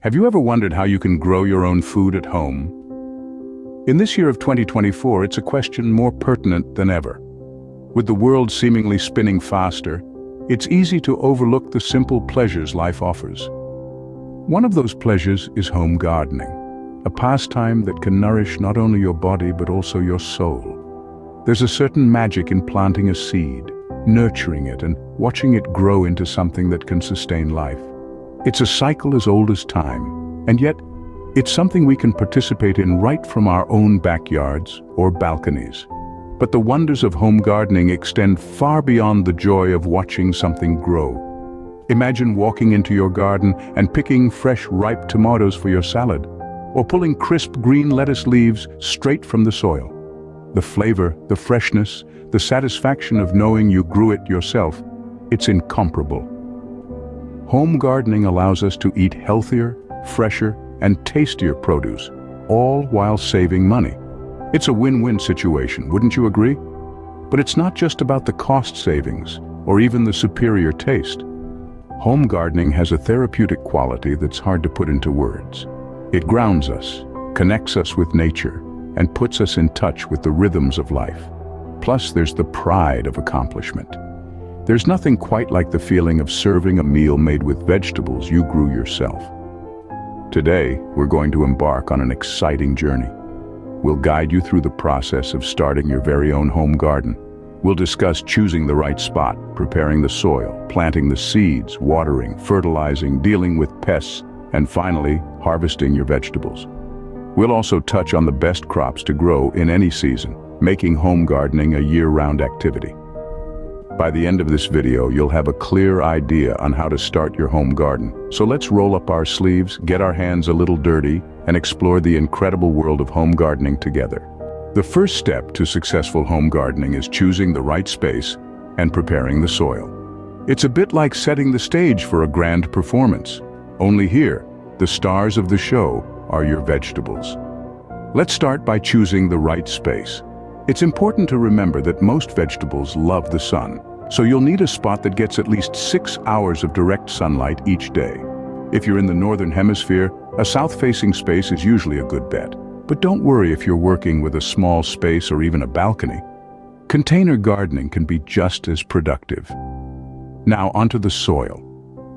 Have you ever wondered how you can grow your own food at home? In this year of 2024, it's a question more pertinent than ever. With the world seemingly spinning faster, it's easy to overlook the simple pleasures life offers. One of those pleasures is home gardening, a pastime that can nourish not only your body but also your soul. There's a certain magic in planting a seed, nurturing it, and watching it grow into something that can sustain life. It's a cycle as old as time, and yet it's something we can participate in right from our own backyards or balconies. But the wonders of home gardening extend far beyond the joy of watching something grow. Imagine walking into your garden and picking fresh, ripe tomatoes for your salad, or pulling crisp green lettuce leaves straight from the soil. The flavor, the freshness, the satisfaction of knowing you grew it yourself, it's incomparable. Home gardening allows us to eat healthier, fresher, and tastier produce, all while saving money. It's a win-win situation, wouldn't you agree? But it's not just about the cost savings, or even the superior taste. Home gardening has a therapeutic quality that's hard to put into words. It grounds us, connects us with nature, and puts us in touch with the rhythms of life. Plus, there's the pride of accomplishment. There's nothing quite like the feeling of serving a meal made with vegetables you grew yourself. Today, we're going to embark on an exciting journey. We'll guide you through the process of starting your very own home garden. We'll discuss choosing the right spot, preparing the soil, planting the seeds, watering, fertilizing, dealing with pests, and finally, harvesting your vegetables. We'll also touch on the best crops to grow in any season, making home gardening a year-round activity. By the end of this video, you'll have a clear idea on how to start your home garden. So let's roll up our sleeves, get our hands a little dirty, and explore the incredible world of home gardening together. The first step to successful home gardening is choosing the right space and preparing the soil. It's a bit like setting the stage for a grand performance. Only here, the stars of the show are your vegetables. Let's start by choosing the right space. It's important to remember that most vegetables love the sun, so you'll need a spot that gets at least 6 hours of direct sunlight each day. If you're in the northern hemisphere, a south-facing space is usually a good bet. But don't worry if you're working with a small space or even a balcony. Container gardening can be just as productive. Now onto the soil.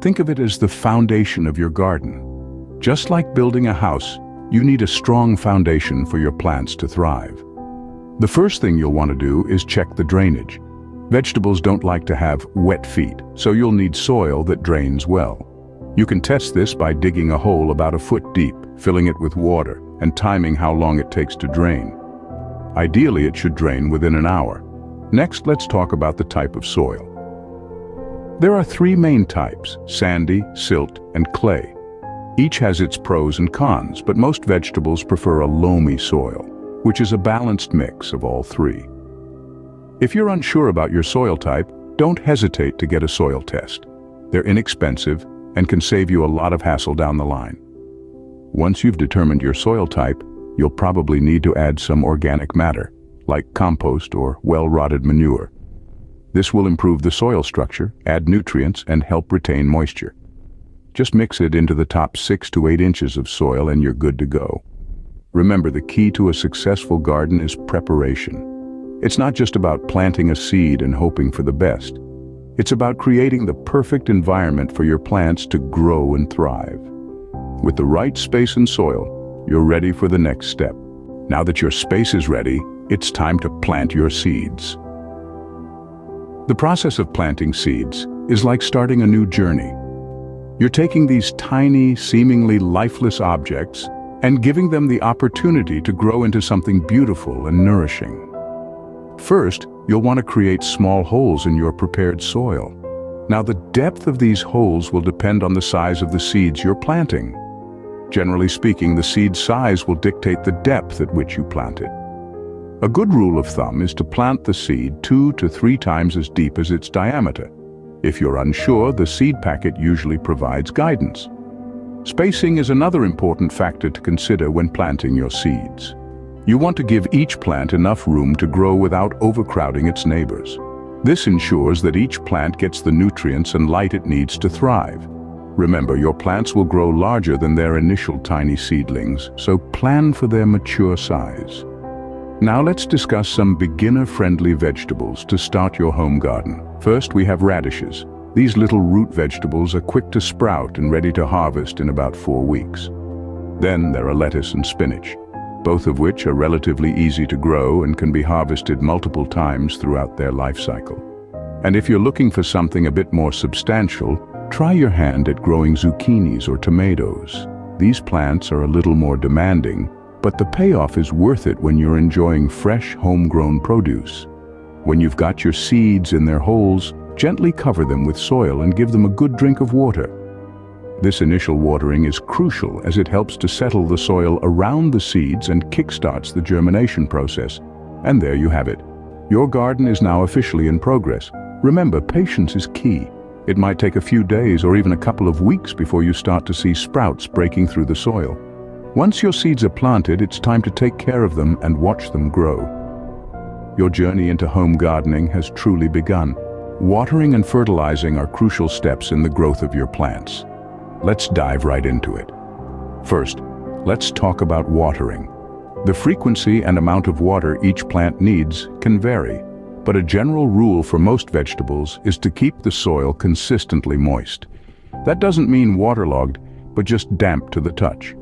Think of it as the foundation of your garden. Just like building a house, you need a strong foundation for your plants to thrive. The first thing you'll want to do is check the drainage. Vegetables don't like to have wet feet, so you'll need soil that drains well. You can test this by digging a hole about a foot deep, filling it with water, and timing how long it takes to drain. Ideally, it should drain within an hour. Next, let's talk about the type of soil. There are 3 main types: sandy, silt, and clay. Each has its pros and cons, but most vegetables prefer a loamy soil, which is a balanced mix of all 3. If you're unsure about your soil type, don't hesitate to get a soil test. They're inexpensive and can save you a lot of hassle down the line. Once you've determined your soil type, you'll probably need to add some organic matter, like compost or well-rotted manure. This will improve the soil structure, add nutrients, and help retain moisture. Just mix it into the top 6 to 8 inches of soil and you're good to go. Remember, the key to a successful garden is preparation. It's not just about planting a seed and hoping for the best. It's about creating the perfect environment for your plants to grow and thrive. With the right space and soil, you're ready for the next step. Now that your space is ready, it's time to plant your seeds. The process of planting seeds is like starting a new journey. You're taking these tiny, seemingly lifeless objects and giving them the opportunity to grow into something beautiful and nourishing. First, you'll want to create small holes in your prepared soil. Now, the depth of these holes will depend on the size of the seeds you're planting. Generally speaking, the seed size will dictate the depth at which you plant it. A good rule of thumb is to plant the seed 2 to 3 times as deep as its diameter. If you're unsure, the seed packet usually provides guidance. Spacing is another important factor to consider when planting your seeds. You want to give each plant enough room to grow without overcrowding its neighbors. This ensures that each plant gets the nutrients and light it needs to thrive. Remember, your plants will grow larger than their initial tiny seedlings, so plan for their mature size. Now let's discuss some beginner-friendly vegetables to start your home garden. First, we have radishes. These little root vegetables are quick to sprout and ready to harvest in about 4 weeks. Then there are lettuce and spinach, both of which are relatively easy to grow and can be harvested multiple times throughout their life cycle. And if you're looking for something a bit more substantial, try your hand at growing zucchinis or tomatoes. These plants are a little more demanding, but the payoff is worth it when you're enjoying fresh, homegrown produce. When you've got your seeds in their holes, gently cover them with soil and give them a good drink of water. This initial watering is crucial as it helps to settle the soil around the seeds and kickstarts the germination process. And there you have it. Your garden is now officially in progress. Remember, patience is key. It might take a few days or even a couple of weeks before you start to see sprouts breaking through the soil. Once your seeds are planted, it's time to take care of them and watch them grow. Your journey into home gardening has truly begun. Watering and fertilizing are crucial steps in the growth of your plants. Let's dive right into it. First, let's talk about watering. The frequency and amount of water each plant needs can vary, but a general rule for most vegetables is to keep the soil consistently moist. That doesn't mean waterlogged, but just damp to the touch.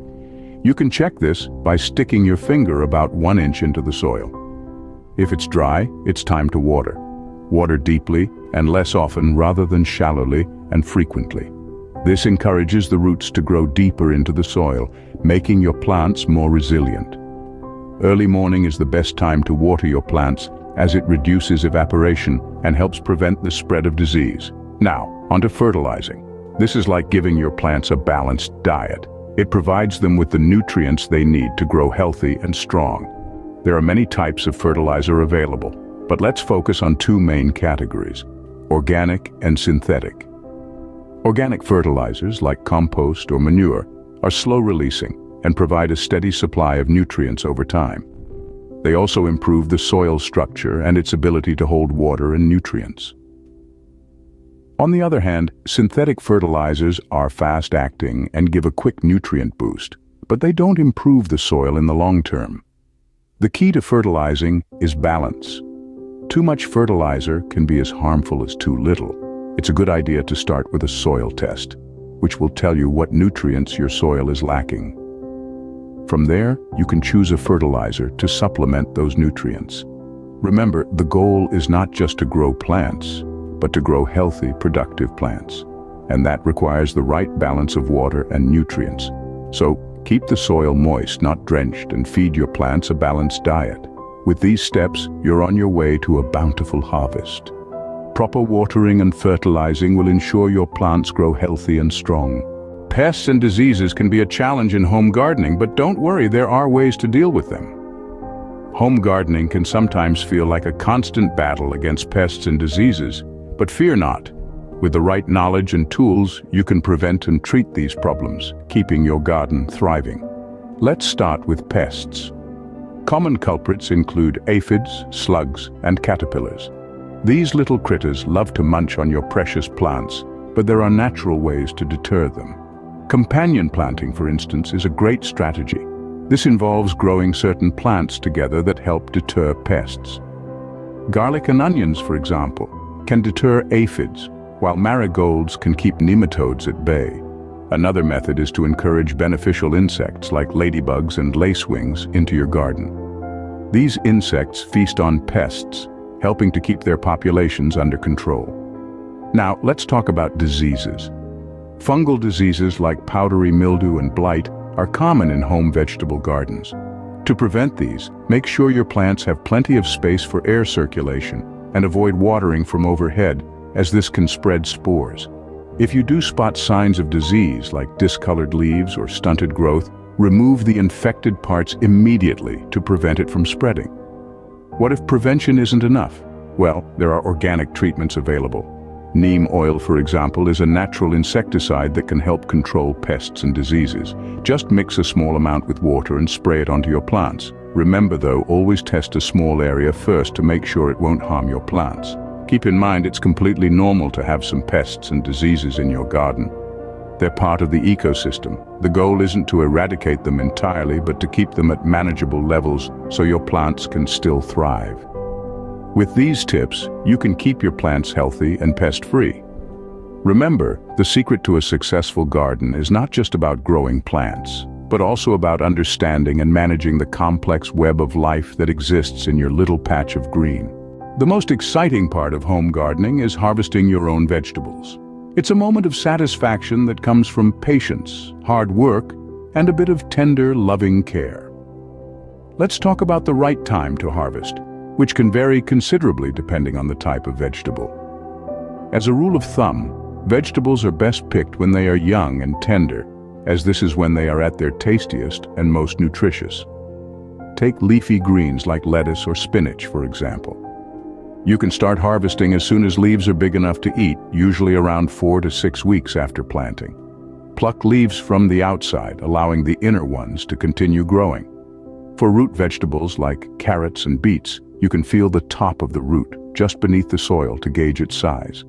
You can check this by sticking your finger about 1 inch into the soil. If it's dry, it's time to water. Water deeply and less often rather than shallowly and frequently. This encourages the roots to grow deeper into the soil, making your plants more resilient. Early morning is the best time to water your plants as it reduces evaporation and helps prevent the spread of disease. Now, onto fertilizing. This is like giving your plants a balanced diet. It provides them with the nutrients they need to grow healthy and strong. There are many types of fertilizer available, but let's focus on 2 main categories: organic and synthetic. Organic fertilizers like compost or manure are slow-releasing and provide a steady supply of nutrients over time. They also improve the soil structure and its ability to hold water and nutrients. On the other hand, synthetic fertilizers are fast-acting and give a quick nutrient boost, but they don't improve the soil in the long term. The key to fertilizing is balance. Too much fertilizer can be as harmful as too little. It's a good idea to start with a soil test, which will tell you what nutrients your soil is lacking. From there, you can choose a fertilizer to supplement those nutrients. Remember, the goal is not just to grow plants, but to grow healthy, productive plants. And that requires the right balance of water and nutrients. So, keep the soil moist, not drenched, and feed your plants a balanced diet. With these steps, you're on your way to a bountiful harvest. Proper watering and fertilizing will ensure your plants grow healthy and strong. Pests and diseases can be a challenge in home gardening, but don't worry, there are ways to deal with them. Home gardening can sometimes feel like a constant battle against pests and diseases, but fear not. With the right knowledge and tools, you can prevent and treat these problems, keeping your garden thriving. Let's start with pests. Common culprits include aphids, slugs, and caterpillars. These little critters love to munch on your precious plants, but there are natural ways to deter them. Companion planting, for instance, is a great strategy. This involves growing certain plants together that help deter pests. Garlic and onions, for example, can deter aphids, while marigolds can keep nematodes at bay. Another method is to encourage beneficial insects like ladybugs and lacewings into your garden. These insects feast on pests, helping to keep their populations under control. Now, let's talk about diseases. Fungal diseases like powdery mildew and blight are common in home vegetable gardens. To prevent these, make sure your plants have plenty of space for air circulation and avoid watering from overhead, as this can spread spores. If you do spot signs of disease like discolored leaves or stunted growth, remove the infected parts immediately to prevent it from spreading. What if prevention isn't enough? Well, there are organic treatments available. Neem oil, for example, is a natural insecticide that can help control pests and diseases. Just mix a small amount with water and spray it onto your plants. Remember though, always test a small area first to make sure it won't harm your plants. Keep in mind it's completely normal to have some pests and diseases in your garden. They're part of the ecosystem. The goal isn't to eradicate them entirely, but to keep them at manageable levels so your plants can still thrive. With these tips, you can keep your plants healthy and pest-free. Remember, the secret to a successful garden is not just about growing plants, but also about understanding and managing the complex web of life that exists in your little patch of green. The most exciting part of home gardening is harvesting your own vegetables. It's a moment of satisfaction that comes from patience, hard work, and a bit of tender, loving care. Let's talk about the right time to harvest, which can vary considerably depending on the type of vegetable. As a rule of thumb, vegetables are best picked when they are young and tender, as this is when they are at their tastiest and most nutritious. Take leafy greens like lettuce or spinach, for example. You can start harvesting as soon as leaves are big enough to eat, usually around 4 to 6 weeks after planting. Pluck leaves from the outside, allowing the inner ones to continue growing. For root vegetables like carrots and beets, you can feel the top of the root just beneath the soil to gauge its size.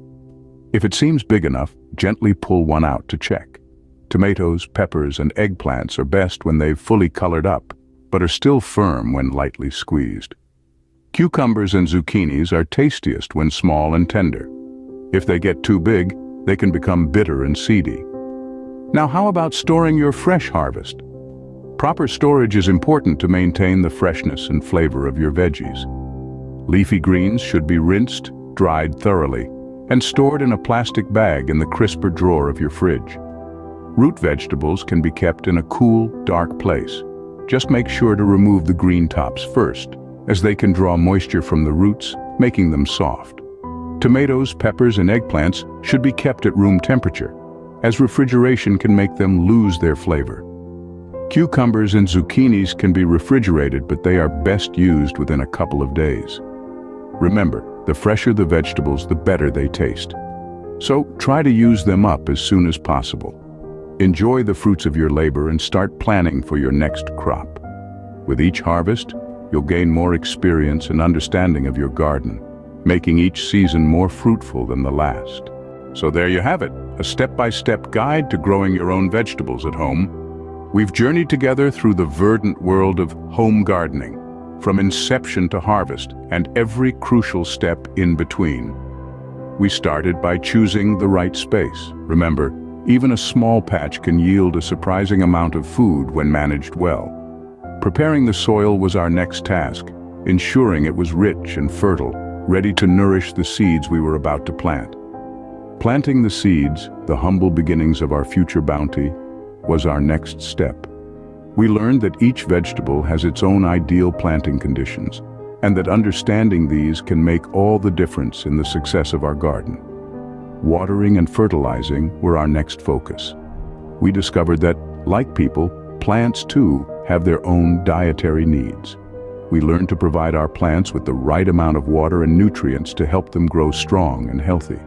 If it seems big enough, gently pull one out to check. Tomatoes, peppers, and eggplants are best when they've fully colored up, but are still firm when lightly squeezed. Cucumbers and zucchinis are tastiest when small and tender. If they get too big, they can become bitter and seedy. Now, how about storing your fresh harvest? Proper storage is important to maintain the freshness and flavor of your veggies. Leafy greens should be rinsed, dried thoroughly, and stored in a plastic bag in the crisper drawer of your fridge. Root vegetables can be kept in a cool, dark place. Just make sure to remove the green tops first, as they can draw moisture from the roots, making them soft. Tomatoes, peppers, and eggplants should be kept at room temperature, as refrigeration can make them lose their flavor. Cucumbers and zucchinis can be refrigerated, but they are best used within a couple of days. Remember, the fresher the vegetables, the better they taste. So try to use them up as soon as possible. Enjoy the fruits of your labor and start planning for your next crop. With each harvest, you'll gain more experience and understanding of your garden, making each season more fruitful than the last. So there you have it, a step-by-step guide to growing your own vegetables at home. We've journeyed together through the verdant world of home gardening, from inception to harvest, and every crucial step in between. We started by choosing the right space. Remember, even a small patch can yield a surprising amount of food when managed well. Preparing the soil was our next task, ensuring it was rich and fertile, ready to nourish the seeds we were about to plant. Planting the seeds, the humble beginnings of our future bounty, was our next step. We learned that each vegetable has its own ideal planting conditions, and that understanding these can make all the difference in the success of our garden. Watering and fertilizing were our next focus. We discovered that, like people, plants too have their own dietary needs. We learned to provide our plants with the right amount of water and nutrients to help them grow strong and healthy.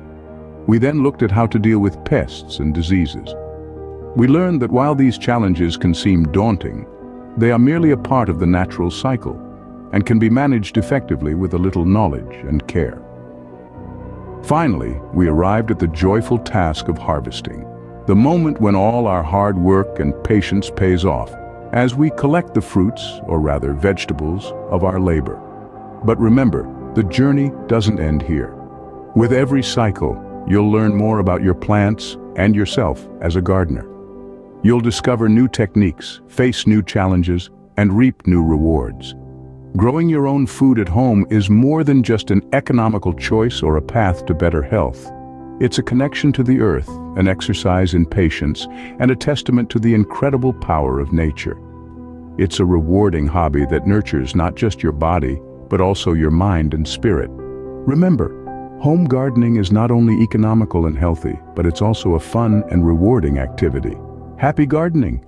We then looked at how to deal with pests and diseases. We learned that while these challenges can seem daunting, they are merely a part of the natural cycle and can be managed effectively with a little knowledge and care. Finally, we arrived at the joyful task of harvesting, the moment when all our hard work and patience pays off, as we collect the fruits, or rather vegetables, of our labor. But remember, the journey doesn't end here. With every cycle, you'll learn more about your plants and yourself as a gardener. You'll discover new techniques, face new challenges, and reap new rewards. Growing your own food at home is more than just an economical choice or a path to better health. It's a connection to the earth, an exercise in patience, and a testament to the incredible power of nature. It's a rewarding hobby that nurtures not just your body, but also your mind and spirit. Remember, home gardening is not only economical and healthy, but it's also a fun and rewarding activity. Happy gardening!